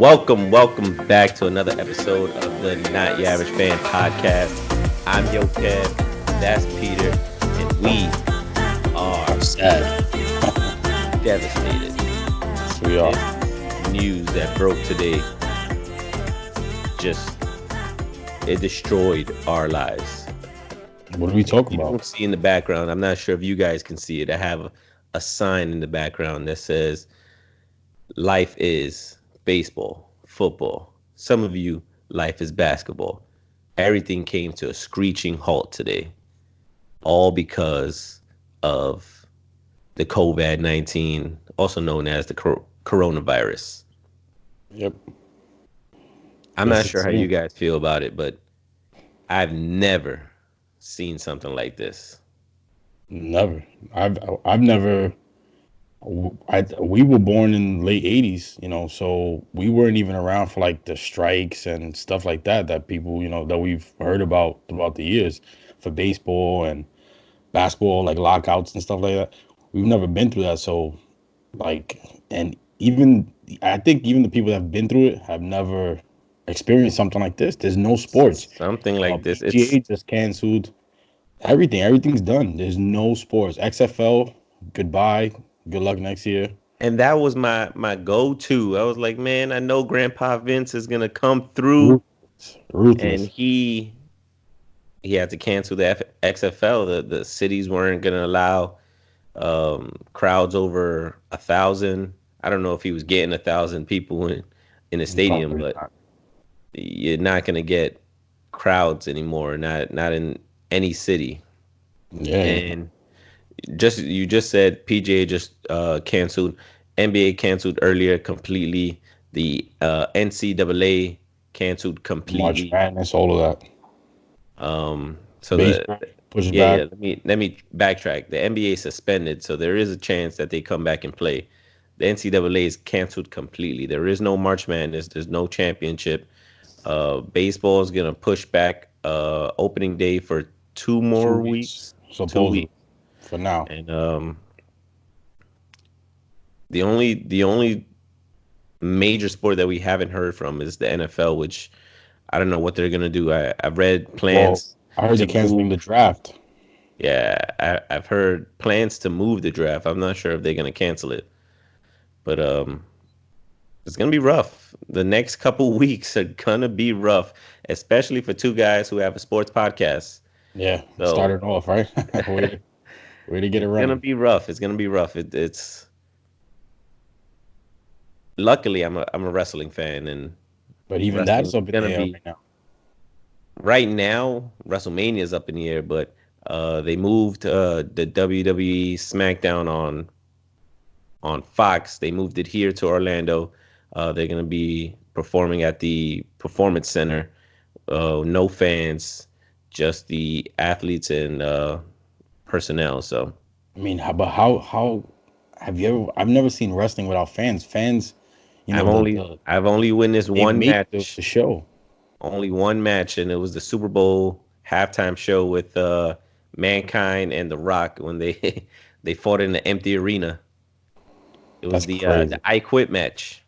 Welcome back to another episode of the Not Your Average Fan podcast. I'm YoKev, that's Peter, and we are sad. devastated. Yes, we are. This news that broke today it destroyed our lives. What are we talking You about? don't see in the background. I'm not sure if you guys can see it. I have a sign in the background that says, "Life is baseball, football. Some of you, life is basketball." Everything came to a screeching halt today, all because of the COVID-19, also known as the coronavirus. Yep. I'm not sure how you guys feel about it, but I've never seen something like this. Never. I've never. We were born in the late 80s, so we weren't even around for like the strikes and stuff like that people, that we've heard about throughout the years for baseball and basketball, like lockouts and stuff like that. We've never been through that. So and I think even the people that have been through it have never experienced something like this. There's no sports. Something like this. PGA just canceled everything. Everything's done. There's no sports. XFL, goodbye. Good luck next year. And that was my go-to. I was like, man, I know Grandpa Vince is gonna come through. Ruthless. And he had to cancel the XFL. The cities weren't gonna allow crowds over 1,000. I don't know if he was getting 1,000 people in a stadium, but you're not gonna get crowds anymore. Not in any city. Yeah. And you just said PGA just canceled. NBA canceled earlier completely. The NCAA canceled completely. March Madness, all of that. So let me backtrack. The NBA suspended, so there is a chance that they come back and play. The NCAA is canceled completely. There is no March Madness. There's no championship. Baseball is gonna push back opening day for 2 more weeks. Supposedly. 2 weeks. For now. And the only major sport that we haven't heard from is the NFL, which I don't know what they're gonna do. I've read plans. Well, I heard they're canceling the draft. Yeah, I've heard plans to move the draft. I'm not sure if they're gonna cancel it, but it's gonna be rough. The next couple weeks are gonna be rough, especially for two guys who have a sports podcast. Yeah, so, started off right. Way to get it right. It's gonna be rough. It's luckily I'm a wrestling fan, but even that's up in the air right now. Right now, WrestleMania is up in the air, but they moved the WWE SmackDown on Fox. They moved it here to Orlando. They're gonna be performing at the Performance Center. No fans, just the athletes and personnel. So I mean, how have you ever? I've never seen wrestling without fans. Fans, I've only witnessed one match. The show. Only one match, and it was the Super Bowl halftime show with Mankind and The Rock when they fought in the empty arena. It was the I Quit match.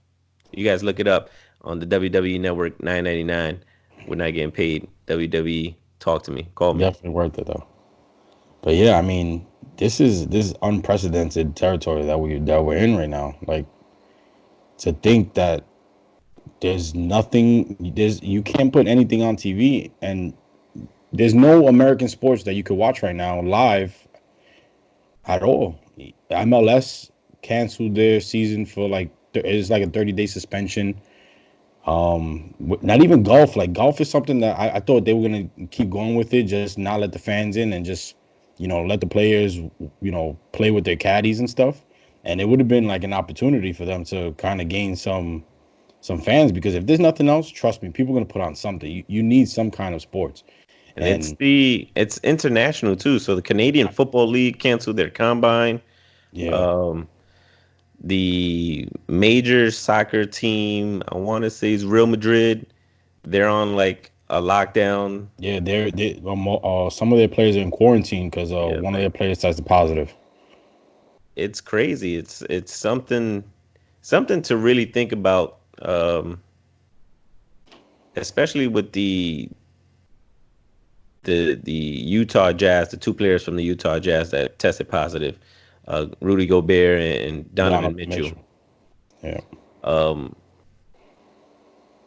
You guys look it up on the WWE Network, $9.99. We're not getting paid. WWE, talk to me. Call me. Definitely worth it though. But yeah, I mean, this is unprecedented territory that we're in right now. Like, to think that you can't put anything on TV, and there's no American sports that you could watch right now live at all. MLS canceled their season for it's like a 30-day suspension. Not even golf. Like, golf is something that I thought they were gonna keep going with it, just not let the fans in and just let the players play with their caddies and stuff. And it would have been like an opportunity for them to kind of gain some fans, because if there's nothing else, trust me, people are gonna put on something. You need some kind of sports. And it's international too. So the Canadian Football League canceled their combine. Yeah. The major soccer team, I want to say, is Real Madrid. They're on like a lockdown. Yeah, some of their players are in quarantine because one of their players tested positive. It's crazy. It's something to really think about. especially with the Utah Jazz, the two players from the Utah Jazz that tested positive, Rudy Gobert and Donovan Mitchell. Yeah. Um,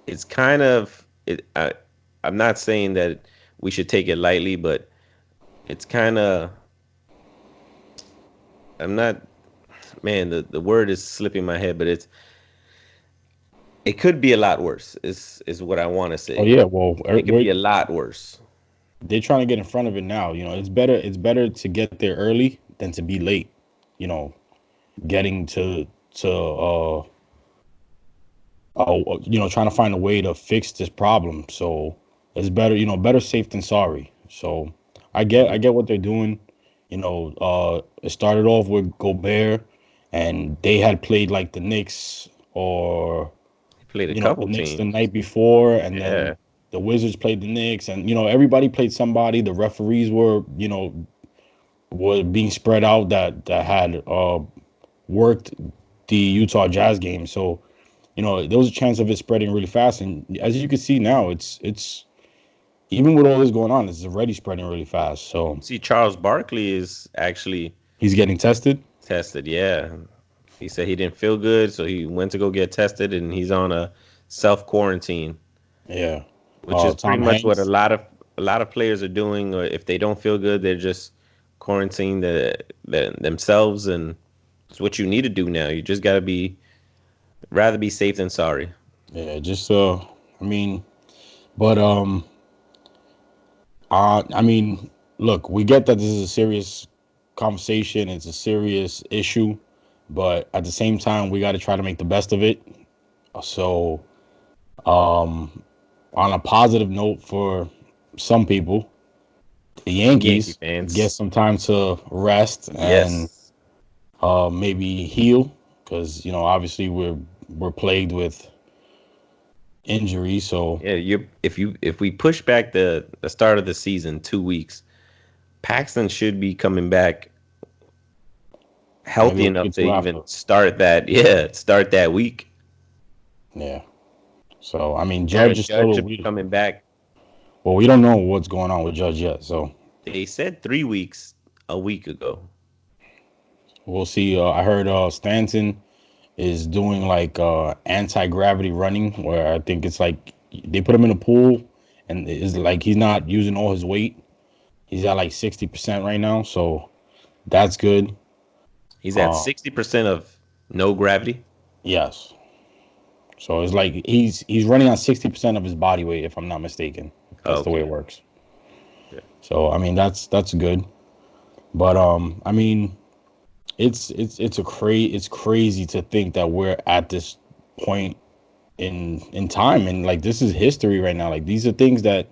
it's kind of it. I'm not saying that we should take it lightly, but it's kind of. I'm not. Man, the word is slipping my head, but it could be a lot worse. Is what I want to Oh say. yeah. Well, It could be a lot worse. they're trying to get in front of it now. You know, it's better. It's better to get there early than to be late. You know, getting trying to find a way to fix this problem. So it's better. You know, better safe than sorry. So I get what they're doing. You know, it started off with Gobert, and they had played like the Knicks or He played a the couple Knicks the teams. night before, and Yeah, then the Wizards played the Knicks, and everybody played somebody. The referees were being spread out that had worked the Utah Jazz game. So there was a chance of it spreading really fast, and as you can see now, it's even with all this going on, it's already spreading really fast. So see, Charles Barkley is actually he's getting tested. tested. Yeah, he said he didn't feel good, so he went to go get tested, and he's on a self quarantine, Yeah. which is pretty Tom much what a Hanks. lot of players are doing. Or if they don't feel good, they're just quarantining themselves, and it's what you need to do now. You just gotta rather be safe than sorry. Yeah, just I mean, but I mean, look, we get that this is a serious conversation, it's a serious issue, but at the same time, we got to try to make the best of it. So, on a positive note for some people, the Yankee Yankees get fans, some time to rest and yes. maybe heal because obviously we're plagued with injury. So Yeah, if we push back the start of the season 2 weeks, Paxton should be coming back maybe healthy a enough week or to two even after. start that week. Yeah. So I mean, Judge Aaron is Judge still should be coming back. we don't know what's going on with Judge yet. So They said 3 weeks a week ago. we'll see. I heard Stanton is doing like anti-gravity running, where I think it's like they put him in a pool and it's like he's not using all his weight. He's at like 60% right now, so that's good. He's at Uh, 60% of no gravity. yes. So it's like he's running on 60% of his body weight, if I'm not mistaken. That's the way it Okay. works. Yeah. So I mean that's good. But I mean it's crazy to think that we're at this point in time, and like this is history right now. Like these are things that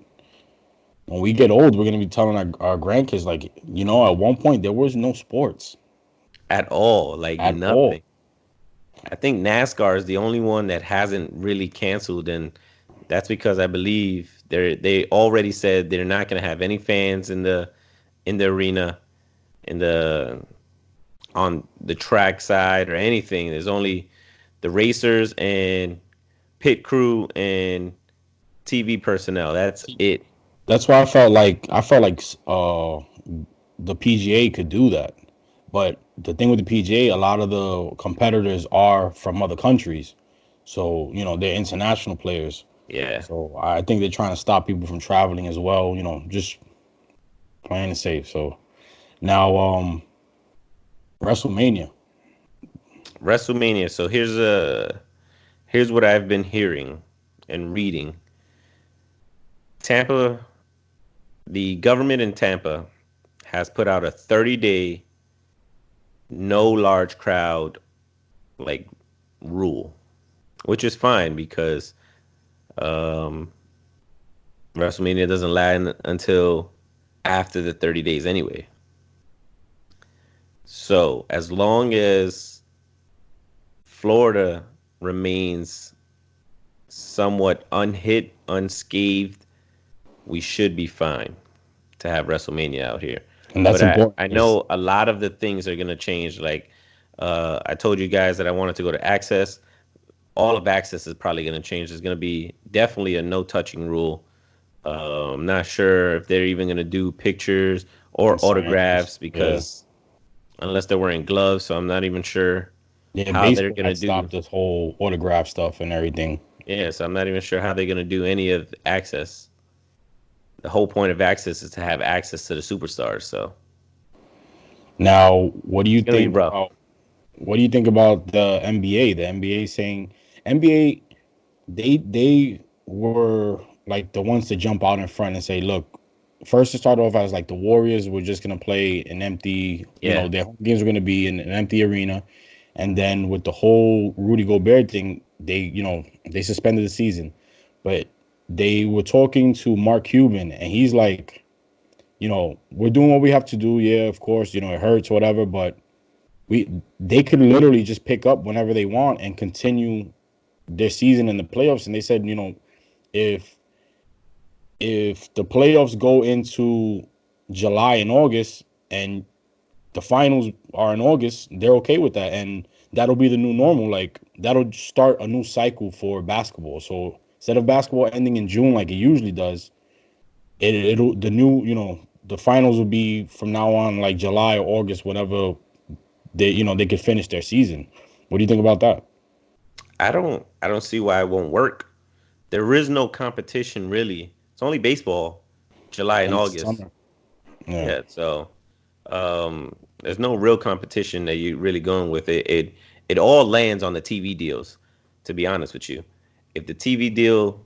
when we get old, we're gonna be telling our grandkids, like, at one point there was no sports At all, like at all. nothing. I think NASCAR is the only one that hasn't really canceled, and that's because I believe they already said they're not going to have any fans in the arena, in the on the track side or anything. There's only the racers and pit crew and TV personnel. That's it. That's why I felt like the PGA could do that. But the thing with the PGA, a lot of the competitors are from other countries. So, they're international players. Yeah. So I think they're trying to stop people from traveling as well, just playing it safe. So now WrestleMania. WrestleMania. So here's what I've been hearing and reading. Tampa, the government in Tampa has put out a 30-day no large crowd like rule, which is fine because um, WrestleMania doesn't land until after the 30 days anyway. So as long as Florida remains somewhat unhit, unscathed, we should be fine to have WrestleMania out here. And But that's important I because know a lot of the things are gonna change. Like I told you guys that I wanted to go to Access. all of access is probably going to change. There's going to be definitely a no touching rule. I'm not sure if they're even going to do pictures or And signings. autographs Yeah. because unless they're wearing gloves, so I'm not even sure Yeah, how they're baseball going to had do. stopped this whole autograph stuff and everything. Yeah, so I'm not even sure how they're going to do any of access. The whole point of access is to have access to the superstars. So Now, what do you it's going to be think rough. about the NBA? The NBA saying NBA they were like the ones to jump out in front and say, look, first to start off as like the Warriors were just gonna play an empty, Yeah. their home games were gonna be in an empty arena. And then with the whole Rudy Gobert thing, they suspended the season. But they were talking to Mark Cuban and he's like, we're doing what we have to do. Yeah, of course, it hurts, whatever, but they could literally just pick up whenever they want and continue their season in the playoffs. And they said, if the playoffs go into July and August and the finals are in August, they're okay with that. And that'll be the new normal. Like that'll start a new cycle for basketball. So instead of basketball ending in June like it usually does, it'll the new, the finals will be from now on like July or August, whenever they could finish their season. What do you think about that? I don't see why it won't work. There is no competition really. It's only baseball, July and And August. summer. Yeah. Yeah, so there's no real competition that you're really going with. It all lands on the TV deals, to be honest with you. If the TV deal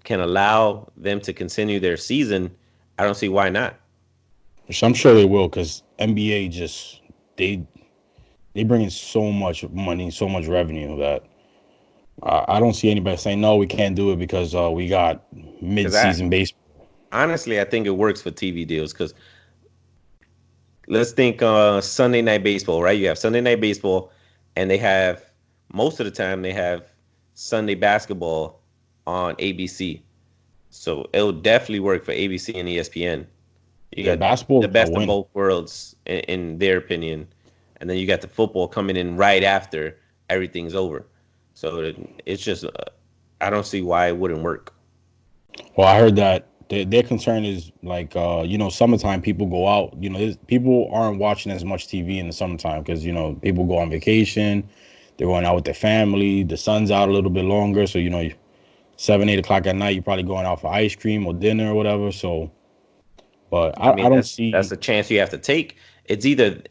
can allow them to continue their season, I don't see why not. Which I'm sure they will, because NBA just they bring in so much money, so much revenue that I don't see anybody saying no, we can't do it because we got Because I mid-season baseball. honestly I think it works for TV deals. Because let's think Sunday night baseball, right? You have Sunday night baseball, and they have most of the time they have Sunday basketball on ABC. So it'll definitely work for ABC and ESPN. You Yeah, got basketball the is a best of win. both worlds in their opinion, and then you got the football coming in right after everything's over. So it's just I don't see why it wouldn't work. Well, I heard that their concern is like summertime people go out. People aren't watching as much TV in the summertime because people go on vacation, they're going out with their family. The sun's out a little bit longer, so 7, 8 o'clock at night, you're probably going out for ice cream or dinner or whatever. So, but I I mean, don't that's see. a chance you have to take. It's either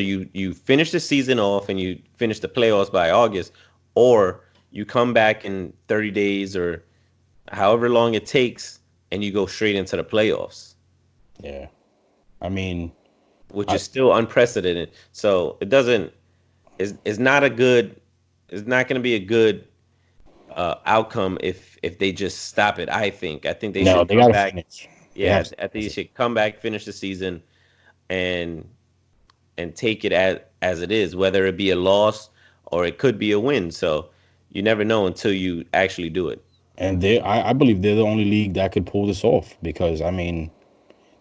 you finish the season off and you finish the playoffs by August, or you come back in 30 days or however long it takes and you go straight into the playoffs, Yeah, I mean, which I is still unprecedented. So it doesn't is not a good it's not going to be a good outcome if they just stop it. I think they no, should they come gotta back. finish. They Yeah, have to I think finish they it. should come back, finish the season, and take it as it is, whether it be a loss or it could be a win. So you never know until you actually do it. And I believe they're the only league that could pull this off because I mean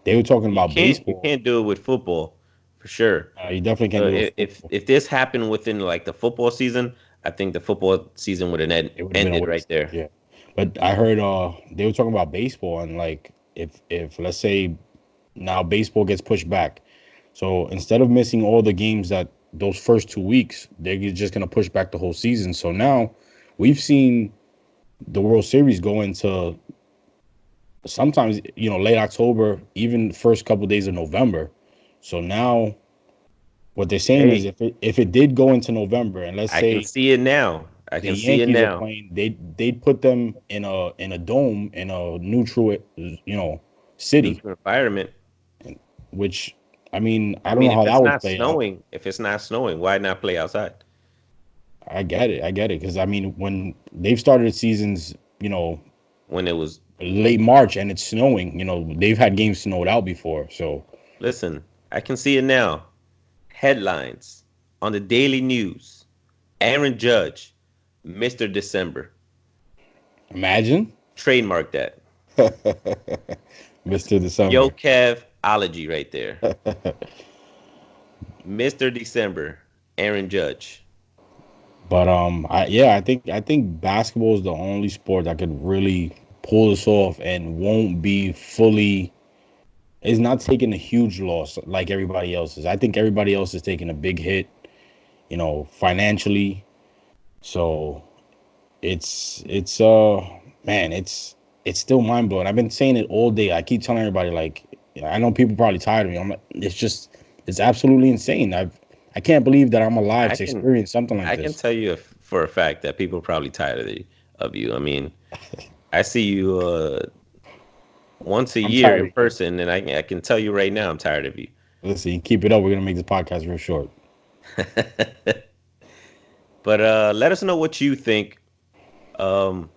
they were talking You about can't you baseball. can't do it with football for sure. You definitely can't So do it with if football. if this happened within like the football season, I think the football season would have It would have been a ended right waste. there. Yeah, but I heard they were talking about baseball and like if let's say now baseball gets pushed back, so instead of missing all the games that those first 2 weeks, they're just gonna push back the whole season. So now we've seen the World Series go into sometimes late October, even first couple days of November. So now what they're saying is Hey, if it did go into November and let's I can say see it now. I the can see it Yankees are now. playing, they'd put them in a dome in a neutral city, Neutral environment. which I mean I I don't mean, know how if that it's would not play out. snowing, why not play outside? I get it because I mean when they've started seasons, When it was late March and it's snowing, they've had games snowed out before. So listen, I can see it now. Headlines on the daily news. Aaron Judge, Mr. December. imagine Trademark that. Mr. December. YoKev ology right there. Mr. December, Aaron Judge. But I think basketball is the only sport that could really pull this off and won't be fully. Is not taking a huge loss like everybody else is. I think everybody else is taking a big hit, financially. So it's man, it's still mind blowing. I've been saying it all day. I keep telling everybody, like, I know people probably tired of me. I'm like, it's absolutely insane. I can't believe that I'm alive I to can experience something like I can this. tell you for a fact that people are probably tired of you. I mean, I see you once a I'm year tired in of you. person, and I can tell you right now I'm tired of you. Listen, keep it up. We're gonna make this podcast real short. But let us know what you think. Um,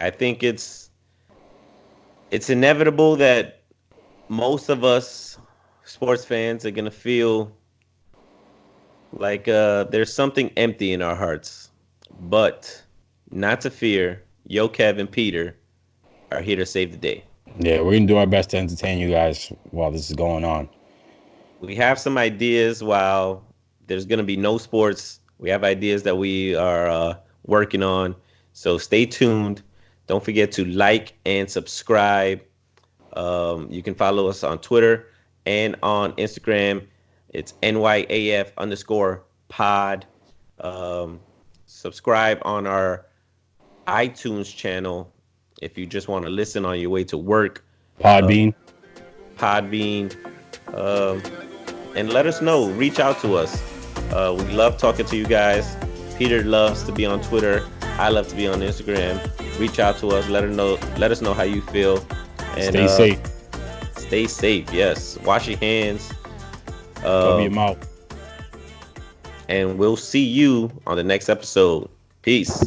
I think it's inevitable that most of us sports fans are gonna feel like there's something empty in our hearts. But not to fear, YoKev and Peter are here to save the day. Yeah, we're gonna do our best to entertain you guys while this is going on. We have some ideas while there's gonna be no sports. We have ideas that we are working on. So stay tuned. Don't forget to like and subscribe. You can follow us on Twitter and on Instagram. It's NYAF underscore pod. Um, Subscribe on our iTunes channel if you just want to listen on your way to work. Uh, Podbean. Podbean. Um, and let us know. Reach out to us. We love talking to you guys. Peter loves to be on Twitter. I love to be on Instagram. Reach out to us. Let us know. Let us know how you feel. And Stay safe. stay safe. Yes. Wash your hands. Cover your mouth. And we'll see you on the next episode. Peace.